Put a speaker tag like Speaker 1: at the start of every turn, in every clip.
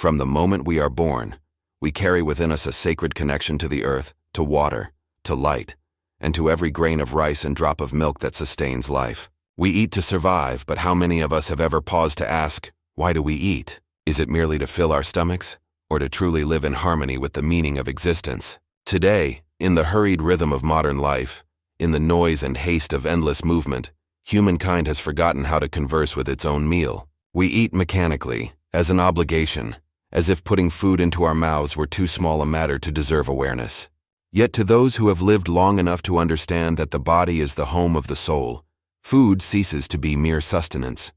Speaker 1: From the moment we are born, we carry within us a sacred connection to the earth, to water, to light, and to every grain of rice and drop of milk that sustains life. We eat to survive, but how many of us have ever paused to ask, why do we eat? Is it merely to fill our stomachs, or to truly live in harmony with the meaning of existence? Today, in the hurried rhythm of modern life, in the noise and haste of endless movement, humankind has forgotten how to converse with its own meal. We eat mechanically, as an obligation, as if putting food into our mouths were too small a matter to deserve awareness. Yet to those who have lived long enough to understand that the body is the home of the soul, food ceases to be mere sustenance.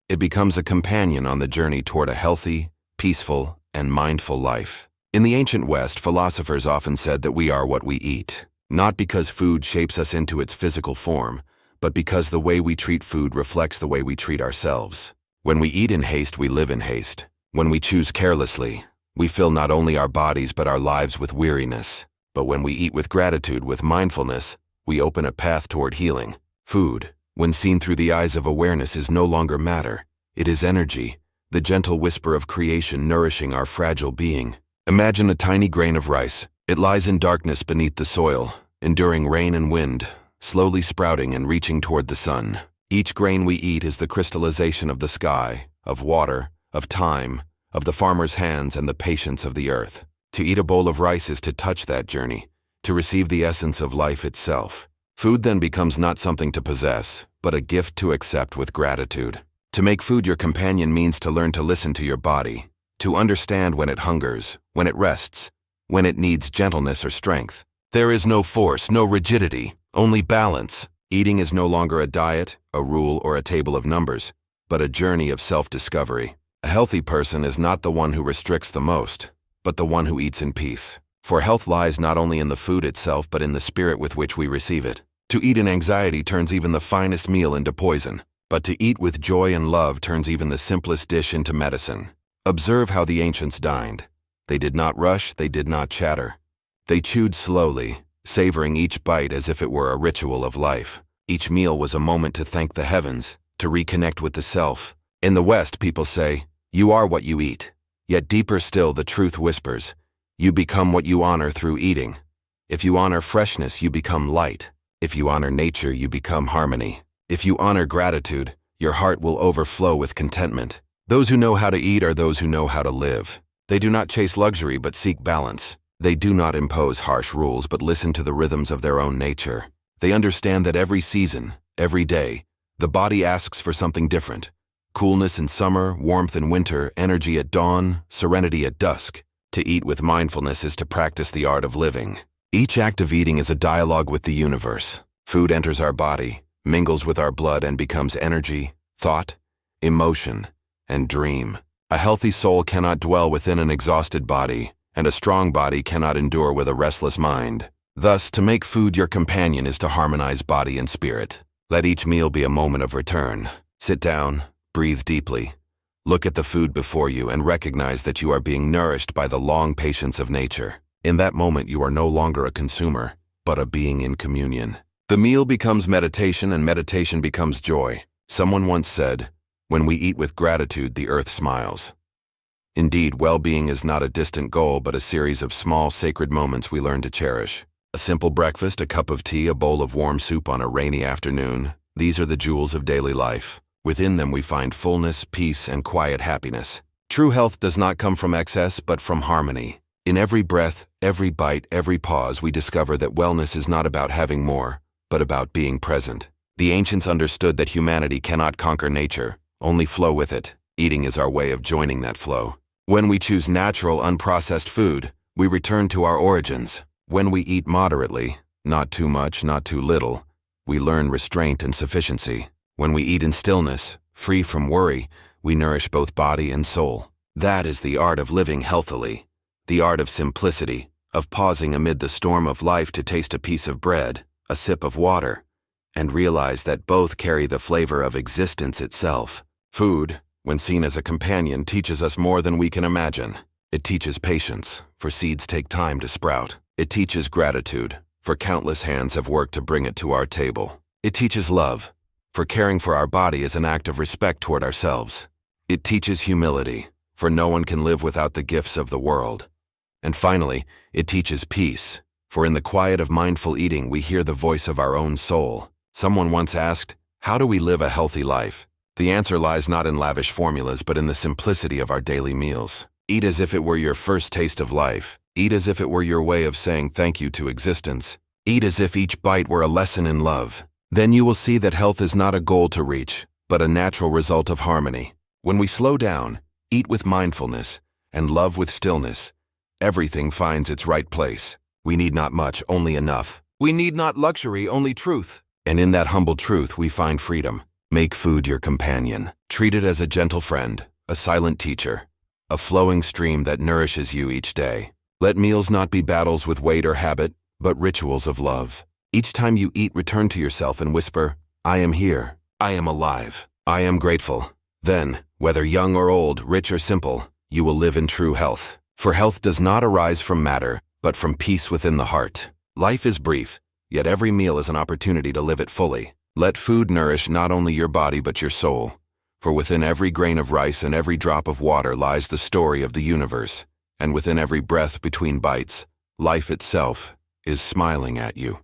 Speaker 1: It becomes a companion on the journey toward a healthy, peaceful, and mindful life. In the ancient West, philosophers often said that we are what we eat, not because food shapes us into its physical form, but because the way we treat food reflects the way we treat ourselves. When we eat in haste, we live in haste. When we choose carelessly, we fill not only our bodies but our lives with weariness. But when we eat with gratitude, with mindfulness, we open a path toward healing. Food, when seen through the eyes of awareness, is no longer matter. It is energy, the gentle whisper of creation nourishing our fragile being. Imagine a tiny grain of rice. It lies in darkness beneath the soil, enduring rain and wind, slowly sprouting and reaching toward the sun. Each grain we eat is the crystallization of the sky, of water, of time, of the farmer's hands and the patience of the earth. To eat a bowl of rice is to touch that journey, to receive the essence of life itself. Food then becomes not something to possess, but a gift to accept with gratitude. To make food your companion means to learn to listen to your body, to understand when it hungers, when it rests, when it needs gentleness or strength. There is no force, no rigidity, only balance. Eating is no longer a diet, a rule, or a table of numbers, but a journey of self-discovery. A healthy person is not the one who restricts the most, but the one who eats in peace. For health lies not only in the food itself but in the spirit with which we receive it. To eat in anxiety turns even the finest meal into poison, but to eat with joy and love turns even the simplest dish into medicine. Observe how the ancients dined. They did not rush, they did not chatter. They chewed slowly, savoring each bite as if it were a ritual of life. Each meal was a moment to thank the heavens, to reconnect with the self. In the West, people say, "You are what you eat." Yet deeper still, the truth whispers, "You become what you honor through eating." If you honor freshness, you become light. If you honor nature, you become harmony. If you honor gratitude, your heart will overflow with contentment. Those who know how to eat are those who know how to live. They do not chase luxury but seek balance. They do not impose harsh rules but listen to the rhythms of their own nature. They understand that every season, every day, the body asks for something different. Coolness in summer, warmth in winter, energy at dawn, serenity at dusk. To eat with mindfulness is to practice the art of living. Each act of eating is a dialogue with the universe. Food enters our body, mingles with our blood, and becomes energy, thought, emotion, and dream. A healthy soul cannot dwell within an exhausted body, and a strong body cannot endure with a restless mind. Thus, to make food your companion is to harmonize body and spirit. Let each meal be a moment of return. Sit down. Breathe deeply. Look at the food before you and recognize that you are being nourished by the long patience of nature. In that moment, you are no longer a consumer, but a being in communion. The meal becomes meditation and meditation becomes joy. Someone once said, "When we eat with gratitude, the earth smiles." Indeed, well-being is not a distant goal, but a series of small, sacred moments we learn to cherish. A simple breakfast, a cup of tea, a bowl of warm soup on a rainy afternoon. These are the jewels of daily life. Within them we find fullness, peace, and quiet happiness. True health does not come from excess, but from harmony. In every breath, every bite, every pause, we discover that wellness is not about having more, but about being present. The ancients understood that humanity cannot conquer nature, only flow with it. Eating is our way of joining that flow. When we choose natural, unprocessed food, we return to our origins. When we eat moderately, not too much, not too little, we learn restraint and sufficiency. When we eat in stillness, free from worry, we nourish both body and soul. That is the art of living healthily, the art of simplicity, of pausing amid the storm of life to taste a piece of bread, a sip of water, and realize that both carry the flavor of existence itself. Food, when seen as a companion, teaches us more than we can imagine. It teaches patience, for seeds take time to sprout. It teaches gratitude, for countless hands have worked to bring it to our table. It teaches love, for caring for our body is an act of respect toward ourselves. It teaches humility, for no one can live without the gifts of the world. And finally, it teaches peace, for in the quiet of mindful eating we hear the voice of our own soul. Someone once asked, how do we live a healthy life? The answer lies not in lavish formulas, but in the simplicity of our daily meals. Eat as if it were your first taste of life. Eat as if it were your way of saying thank you to existence. Eat as if each bite were a lesson in love. Then you will see that health is not a goal to reach, but a natural result of harmony. When we slow down, eat with mindfulness, and love with stillness, everything finds its right place. We need not much, only enough. We need not luxury, only truth. And in that humble truth we find freedom. Make food your companion. Treat it as a gentle friend, a silent teacher, a flowing stream that nourishes you each day. Let meals not be battles with weight or habit, but rituals of love. Each time you eat, return to yourself and whisper, I am here. I am alive. I am grateful. Then, whether young or old, rich or simple, you will live in true health. For health does not arise from matter, but from peace within the heart. Life is brief, yet every meal is an opportunity to live it fully. Let food nourish not only your body but your soul. For within every grain of rice and every drop of water lies the story of the universe. And within every breath between bites, life itself is smiling at you.